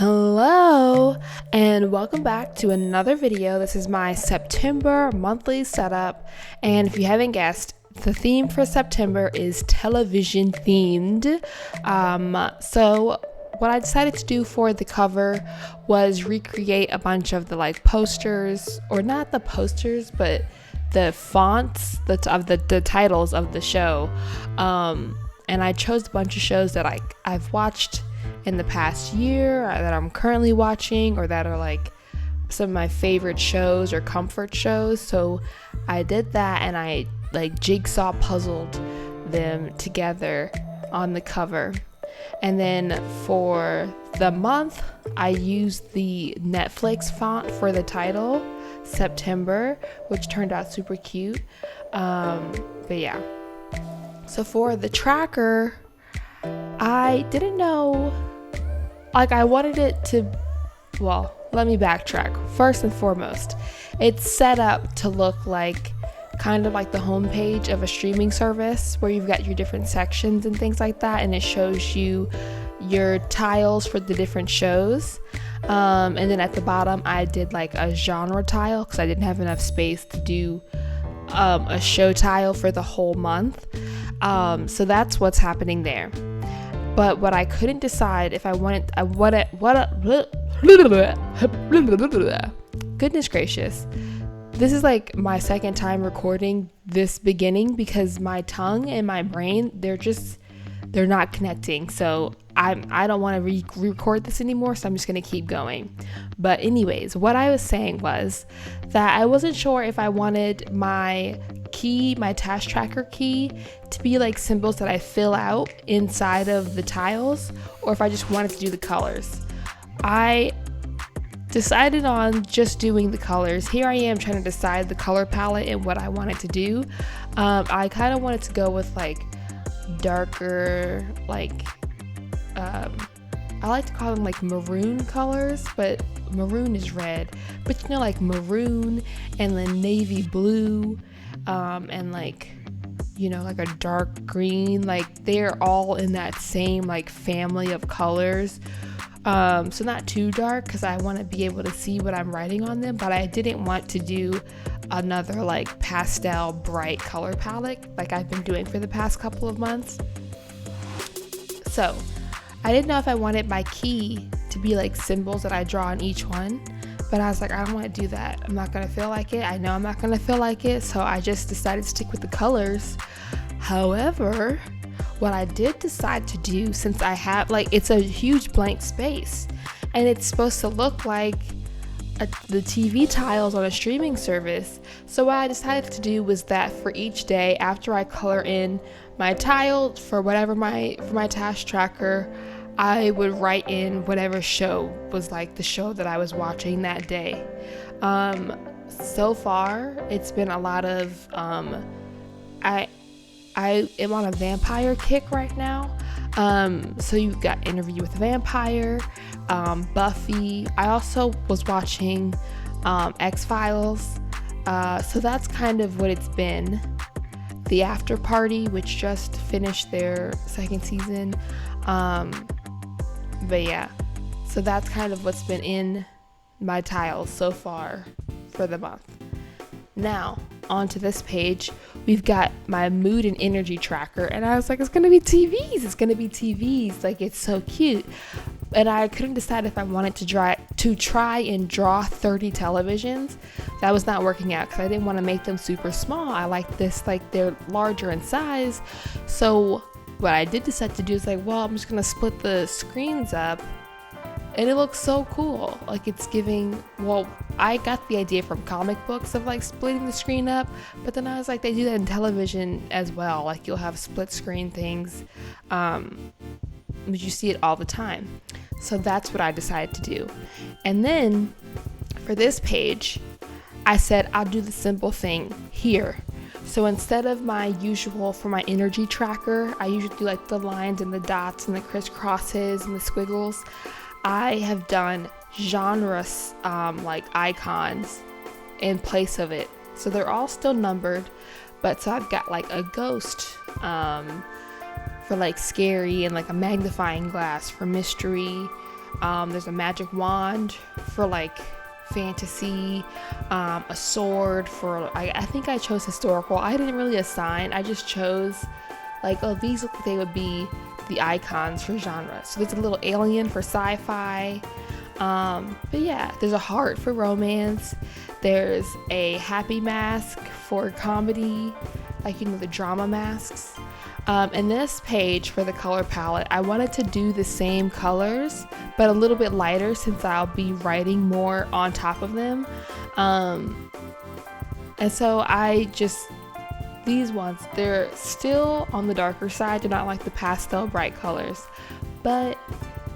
Hello and welcome back to another video. This is my September monthly setup, and if you haven't guessed, the theme for September is television themed. So what I decided to do for the cover was recreate a bunch of the posters, or not the posters, but the fonts of the titles of the show. And I chose a bunch of shows that I've watched in the past year, or that I'm currently watching, or that are some of my favorite shows or comfort shows. So I did that, and I jigsaw puzzled them together on the cover. And then for the month, I used the Netflix font for the title, September, which turned out super cute. But yeah. So for the tracker, I didn't know, I wanted it to, well, let me backtrack. First and foremost, it's set up to look kind of like the homepage of a streaming service, where you've got your different sections and things like that, and it shows you your tiles for the different shows. And then at the bottom, I did a genre tile because I didn't have enough space to do a show tile for the whole month. So that's what's happening there. But what I couldn't decide if I wanted, goodness gracious. This is my second time recording this beginning because my tongue and my brain, they're not connecting. So I don't want to re-record this anymore, so I'm just going to keep going. But anyways, what I was saying was that I wasn't sure if I wanted my task tracker key to be symbols that I fill out inside of the tiles, or if I just wanted to do the colors. I decided on just doing the colors. Here I am trying to decide the color palette and what I wanted to do. I kind of wanted to go with darker, I like to call them maroon colors, but maroon is red, but maroon and then navy blue, and a dark green, they're all in that same family of colors. So not too dark because I want to be able to see what I'm writing on them, but I didn't want to do another pastel bright color palette like I've been doing for the past couple of months. So I didn't know if I wanted my key to be symbols that I draw on each one, but I was I don't want to do that. I'm not going to feel like it. I know I'm not going to feel like it, so I just decided to stick with the colors. However, what I did decide to do, since I have it's a huge blank space and it's supposed to look like the TV tiles on a streaming service, so what I decided to do was that for each day after I color in my tile for whatever for my task tracker, I would write in whatever show was the show that I was watching that day. So far it's been a lot of I am on a vampire kick right now. So you've got Interview with the Vampire, Buffy. I also was watching X-Files. So that's kind of what it's been. The After Party, which just finished their second season. But yeah, so that's kind of what's been in my tiles so far for the month. Now, onto this page, we've got my mood and energy tracker, and I was it's gonna be TVs. It's gonna be TVs. It's so cute. And I couldn't decide if I wanted to try and draw 30 televisions. That was not working out because I didn't want to make them super small. I like this, they're larger in size. So what I did decide to do is well, I'm just gonna split the screens up, and it looks so cool. It's giving, well, I got the idea from comic books of splitting the screen up, but then I was they do that in television as well. You'll have split screen things, but you see it all the time. So that's what I decided to do. And then for this page, I said I'll do the simple thing here. So instead of my usual, for my energy tracker, I usually do the lines and the dots and the crisscrosses and the squiggles. I have done genres, icons in place of it. So they're all still numbered, but so I've got a ghost for scary, and a magnifying glass for mystery, There's a magic wand for like fantasy, a sword for, I think I chose historical. I didn't really assign, I just chose like, oh, these look like they would be the icons for genre. So there's a little alien for sci-fi. But yeah, there's a heart for romance. There's a happy mask for comedy, like, the drama masks. And this page for the color palette, I wanted to do the same colors, but a little bit lighter since I'll be writing more on top of them. And so these ones, they're still on the darker side. They're not like the pastel bright colors, but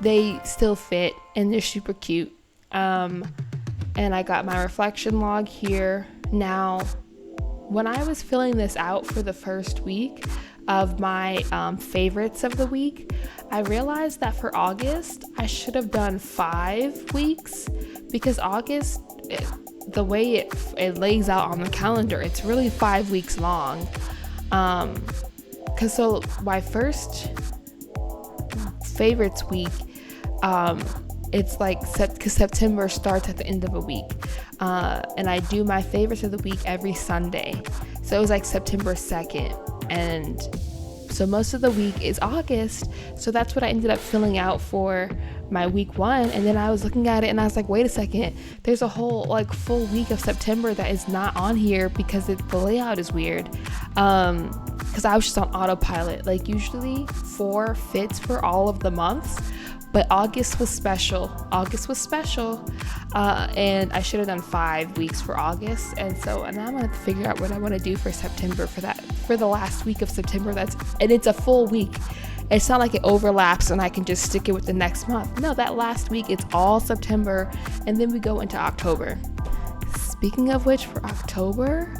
they still fit and they're super cute. And I got my reflection log here. Now, when I was filling this out for the first week of my favorites of the week, I realized that for August, I should have done 5 weeks, because August, the way it lays out on the calendar, it's really 5 weeks long. So my first favorites week, it's like because September starts at the end of a week, and I do my favorites of the week every Sunday, so it was like September 2nd, and so most of the week is August, so that's what I ended up filling out for my week 1. And then I was looking at it and I was like, wait a second, there's a whole like full week of September that is not on here because the layout is weird, because I was just on autopilot. Like, usually 4 fits for all of the months, but August was special, and I should have done 5 weeks for August. And now I'm gonna have to figure out what I want to do for September, for the last week of September. And it's a full week. It's not like it overlaps and I can just stick it with the next month. No, that last week, it's all September, and then we go into October. Speaking of which, for October,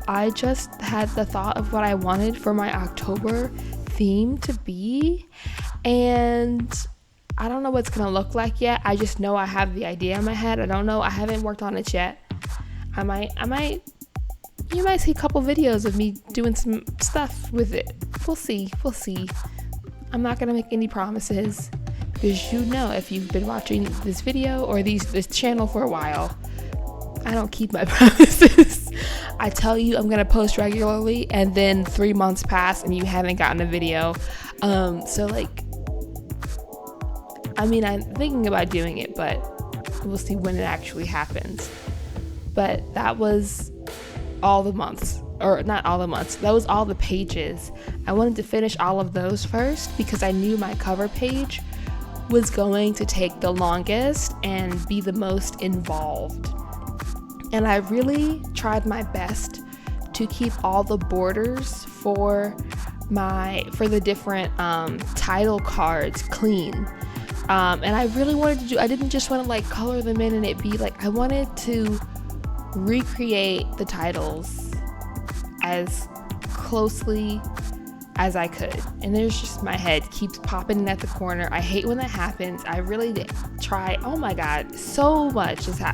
I just had the thought of what I wanted for my October theme to be, and I don't know what it's gonna look like yet. I just know I have the idea in my head. I don't know, I haven't worked on it yet. You might see a couple videos of me doing some stuff with it. We'll see. I'm not gonna make any promises, because if you've been watching this video or this channel for a while, I don't keep my promises. I tell you I'm gonna post regularly, and then 3 months pass and you haven't gotten a video. I'm thinking about doing it, but we'll see when it actually happens. But that was all the months, or not all the months, that was all the pages. I wanted to finish all of those first because I knew my cover page was going to take the longest and be the most involved. And I really tried my best to keep all the borders for the different title cards clean. And I really wanted to I didn't just want to like color them in and it be like, I wanted to recreate the titles as closely as I could. And there's just, my head keeps popping in at the corner. I hate when that happens. I really did try, oh my god, so much is I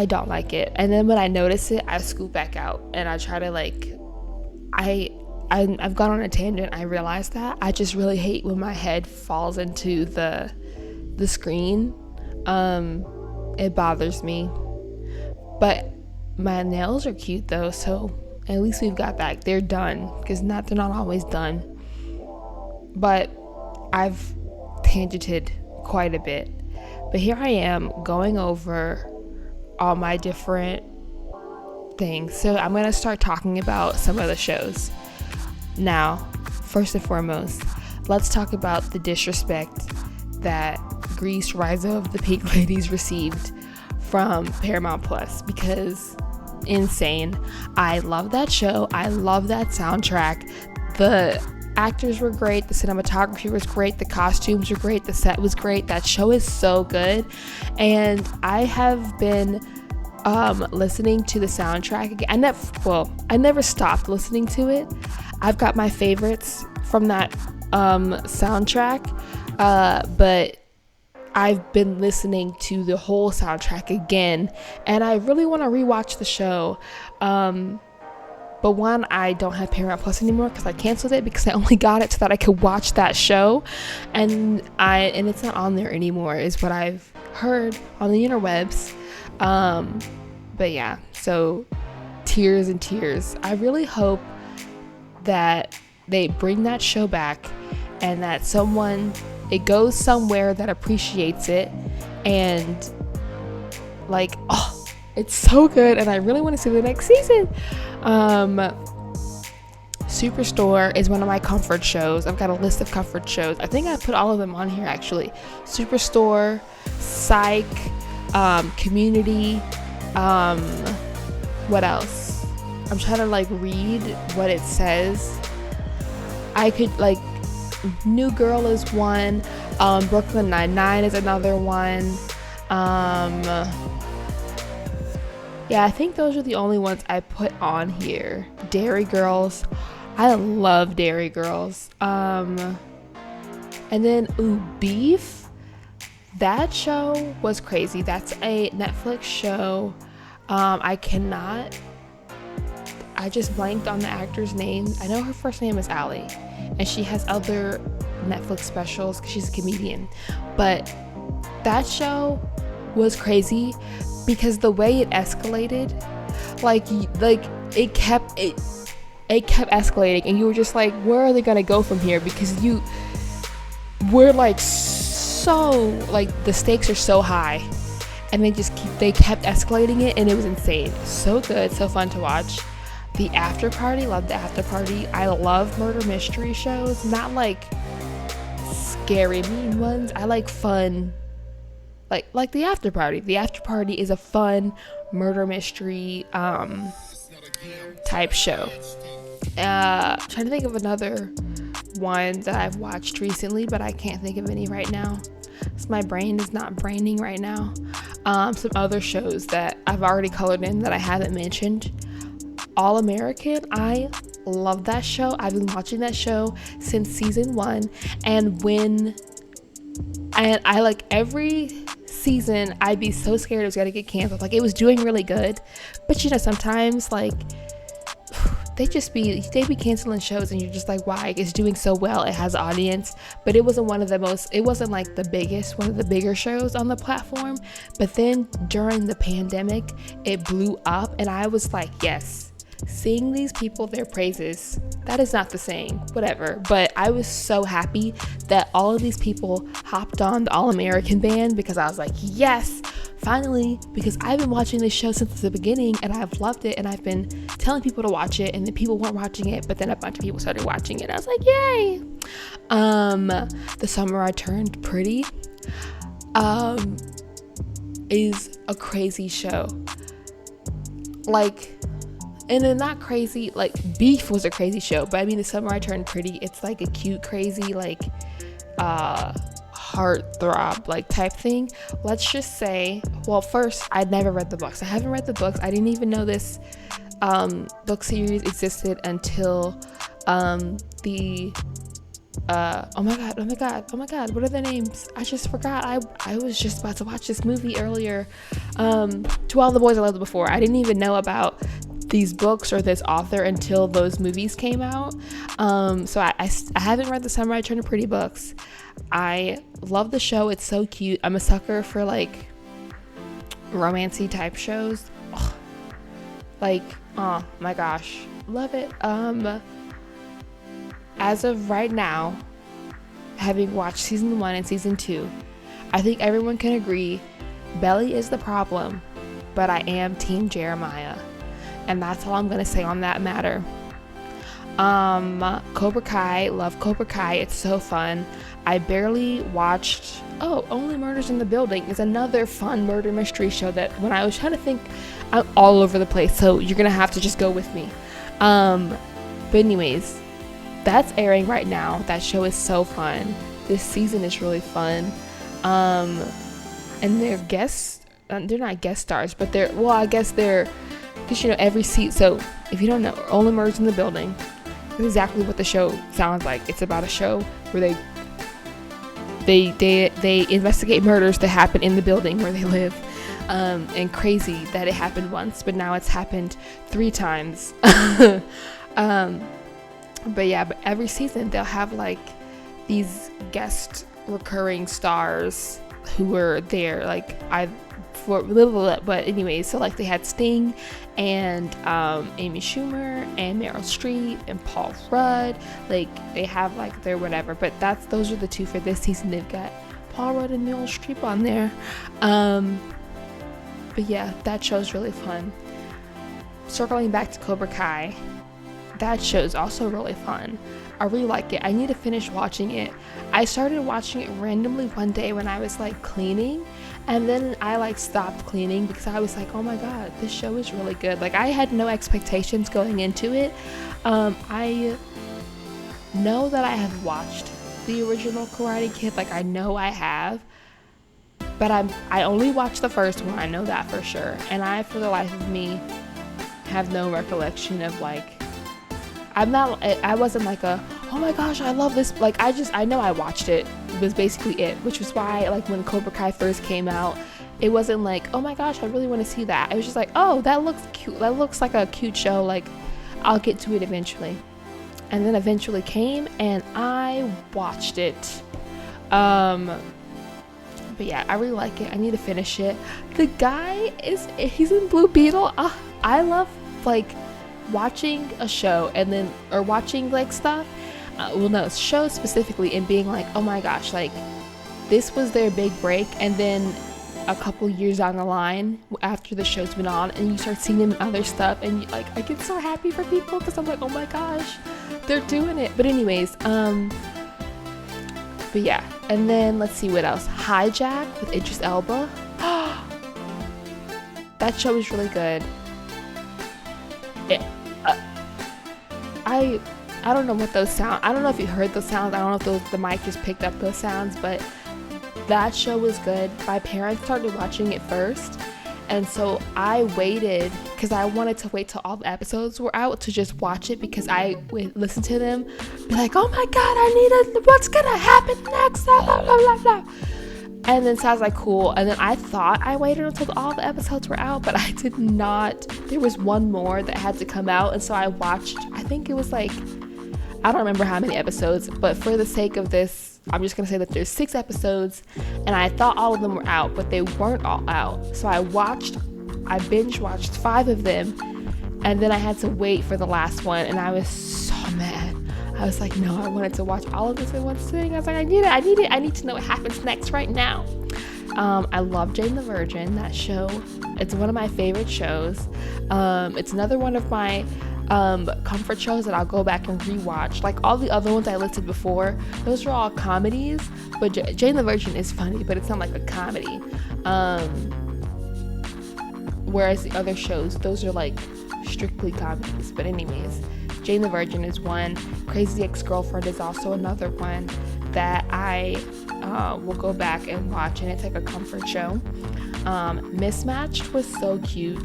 don't like it. And then when I notice it, I scoop back out and I try to I've gone on a tangent. I realized that I just really hate when my head falls into the screen. It bothers me, but my nails are cute though, so at least we've got that. They're done, because they're not always done, but I've tangented quite a bit. But here I am going over all my different things, so I'm gonna start talking about some of the shows. Now, first and foremost, let's talk about the disrespect that Grease: Rise of the Pink Ladies received from Paramount Plus, because insane. I love that show. I love that soundtrack. The actors were great. The cinematography was great. The costumes were great. The set was great. That show is so good. And I have been listening to the soundtrack again. I never stopped listening to it. I've got my favorites from that soundtrack, but I've been listening to the whole soundtrack again, and I really want to rewatch the show. But one, I don't have Paramount Plus anymore because I canceled it because I only got it so that I could watch that show, and it's not on there anymore, is what I've heard on the interwebs. But yeah, so tears and tears. I really hope that they bring that show back and that it goes somewhere that appreciates it, and like, oh, it's so good and I really want to see the next season. Superstore is one of my comfort shows. I've got a list of comfort shows. I think I put all of them on here actually. Superstore, Psych, Community, what else? I'm trying to like read what it says. I could like, New Girl is one, Brooklyn Nine-Nine is another one. Yeah, I think those are the only ones I put on here. Dairy Girls, I love Dairy Girls. And then Beef, that show was crazy. That's a Netflix show. I just blanked on the actor's name. I know her first name is Allie, and she has other Netflix specials because she's a comedian. But that show was crazy because the way it escalated, like it kept escalating, and you were just like, where are they gonna go from here? Because we're like, so like the stakes are so high, and they kept escalating it, and it was insane. So good, so fun to watch. The After Party, love The After Party. I love murder mystery shows, not like scary mean ones. I like fun, like The After Party. The After Party is a fun murder mystery type show. Trying to think of another one that I've watched recently, but I can't think of any right now. So my brain is not braining right now. Some other shows that I've already colored in that I haven't mentioned. All American, I love that show. I've been watching that show since season 1, and I like every season I'd be so scared it was gonna get canceled. Like, it was doing really good, but you know, sometimes like they be canceling shows and you're just like, why? It's doing so well, it has audience. But it wasn't one of the biggest, one of the bigger shows on the platform. But then during the pandemic, it blew up, and I was like, yes, seeing these people their praises, that is not the same, whatever. But I was so happy that all of these people hopped on the All American band, because I was like, yes, finally, because I've been watching this show since the beginning and I've loved it, and I've been telling people to watch it, and then people weren't watching it, but then a bunch of people started watching it. I was like, yay. The Summer I Turned Pretty is a crazy show. Like, and then not crazy, like Beef was a crazy show, but I mean, The Summer I Turned Pretty, it's like a cute, crazy, like heartthrob like type thing. Let's just say, well, first, I'd never read the books. I haven't read the books. I didn't even know this book series existed until oh my god, what are the names? I just forgot. I was just about to watch this movie earlier, To All the Boys I Loved Before. I didn't even know about these books or this author until those movies came out. So I haven't read The Summer I Turned Pretty books. I love the show. It's so cute. I'm a sucker for like romancy type shows. Ugh. Like, oh my gosh, love it. As of right now, having watched season 1 and season 2, I think everyone can agree Belly is the problem, but I am Team Jeremiah. And that's all I'm going to say on that matter. Cobra Kai, love Cobra Kai. It's so fun. I barely watched, Only Murders in the Building is another fun murder mystery show that when I was trying to think, I'm all over the place. So you're going to have to just go with me. But anyways, that's airing right now. That show is so fun. This season is really fun. And they're they're not guest stars, but because you know, every seat. So if you don't know, Only Murders in the Building is exactly what the show sounds like. It's about a show where they investigate murders that happen in the building where they live. And crazy that it happened once, but now it's happened 3 times. But yeah, but every season they'll have like these guest recurring stars who were there, like but anyways, so like they had Sting and Amy Schumer and Meryl Streep and Paul Rudd. Like they have like their whatever, but those are the 2 for this season. They've got Paul Rudd and Meryl Streep on there. But yeah, that show's really fun. Circling back to Cobra Kai, that show's also really fun. I really like it. I need to finish watching it. I started watching it randomly one day when I was like cleaning, and then I like stopped cleaning because I was like, oh my god, this show is really good. Like I had no expectations going into it. I know that I have watched the original Karate Kid, like I know I have, but I only watched the first one. I know that for sure, and I, for the life of me, have no recollection of like, I wasn't like oh my gosh, I love this. Like I know I watched it. It was basically it, which was why like when Cobra Kai first came out, it wasn't like, oh my gosh, I really want to see that. It was just like, oh, that looks cute. That looks like a cute show. Like I'll get to it eventually. And then eventually came and I watched it. But yeah, I really like it. I need to finish it. The guy he's in Blue Beetle. I love like watching a show and then, or watching like stuff, shows specifically, and being like, oh my gosh, like this was their big break, and then a couple years down the line after the show's been on and you start seeing them in other stuff, and you, like I get so happy for people because I'm like, oh my gosh, they're doing it. But anyways, but yeah, and then let's see what else. Hijack with Idris Elba. That show is really good. I don't know what those sound. I don't know if you heard those sounds. I don't know if the mic just picked up those sounds, but that show was good. My parents started watching it first, and so I waited because I wanted to wait till all the episodes were out to just watch it, because I would listen to them, be like, oh my god, what's gonna happen next? Blah, blah, blah, blah, blah. And then so I was like, cool. And then I thought I waited until all the episodes were out, but I did not. There was one more that had to come out, and so I watched, I think it was like, I don't remember how many episodes, but for the sake of this, I'm just gonna say that there's 6 episodes, and I thought all of them were out, but they weren't all out. So I binge watched 5 of them, and then I had to wait for the last one, and I was so mad. I was like, no, I wanted to watch all of this in one sitting. I was like, I need to know what happens next right now. I love Jane the Virgin, that show. It's one of my favorite shows. It's another one of my comfort shows that I'll go back and rewatch. Like all the other ones I listed before, those are all comedies, but Jane the Virgin is funny, but it's not like a comedy. Whereas the other shows, those are like strictly comedies. But anyways, Jane the Virgin is one. Crazy Ex-Girlfriend is also another one that I will go back and watch, and it's like a comfort show. Mismatched was so cute.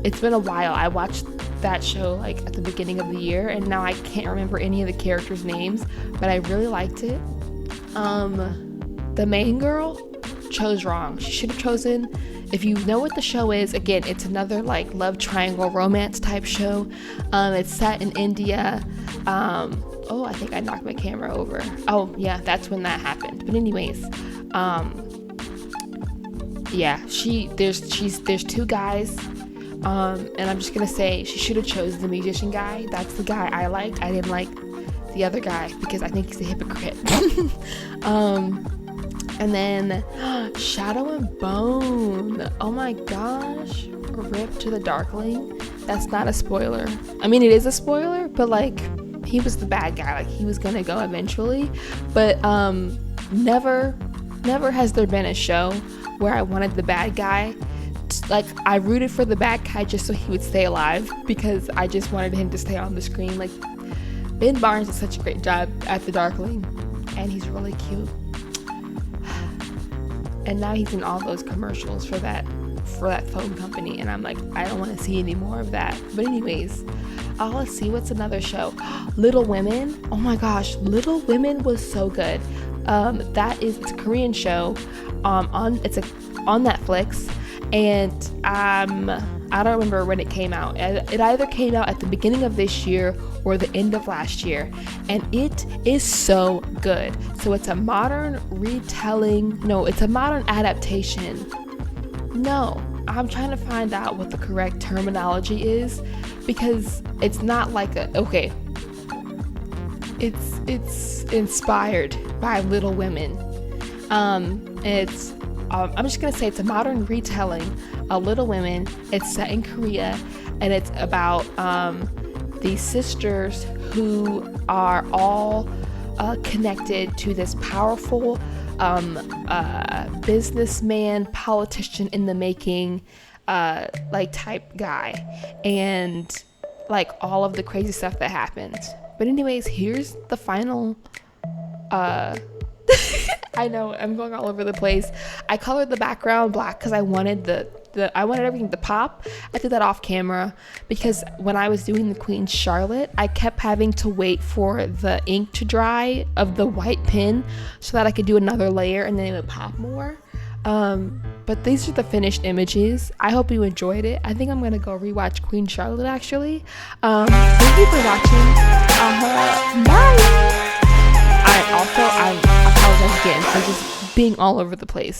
It's been a while. I watched that show like at the beginning of the year, and now I can't remember any of the characters' names, but I really liked it. The main girl chose wrong. She should have chosen, if you know what the show is, again, it's another like love triangle romance type show. It's set in India. Oh, I think I knocked my camera over. Oh yeah, that's when that happened. But anyways, yeah, there's 2 guys, and I'm just gonna say she should have chosen the musician guy. That's the guy I liked. I didn't like the other guy because I think he's a hypocrite. And then Shadow and Bone. Oh my gosh, RIP to the Darkling. That's not a spoiler. I mean, it is a spoiler, but like, he was the bad guy. Like, he was gonna go eventually, but never has there been a show where I wanted the bad guy. Like, I rooted for the bad guy just so he would stay alive, because I just wanted him to stay on the screen. Like, Ben Barnes does such a great job at the Darkling, and he's really cute. And now he's in all those commercials for that phone company, and I'm like, I don't want to see any more of that. But anyways, let's see, what's another show? Little Women. Oh my gosh, Little Women was so good. It's a Korean show. It's a on Netflix, and I don't remember when it came out. It either came out at the beginning of this year or the end of last year, and it is so good. So it's a modern retelling. No, it's a modern adaptation. No, I'm trying to find out what the correct terminology is, because it's not like it's inspired by Little Women. I'm just gonna say it's a modern retelling of Little Women. It's set in Korea, and it's about these sisters who are all connected to this powerful businessman, politician in the making, like type guy, and like all of the crazy stuff that happens. But anyways, here's the final I know I'm going all over the place. I colored the background black because I wanted I wanted everything to pop. I did that off camera because when I was doing the Queen Charlotte, I kept having to wait for the ink to dry of the white pen so that I could do another layer and then it would pop more. But these are the finished images. I hope you enjoyed it. I think I'm gonna go rewatch Queen Charlotte actually. Thank you for watching. Bye. I apologize again for just being all over the place.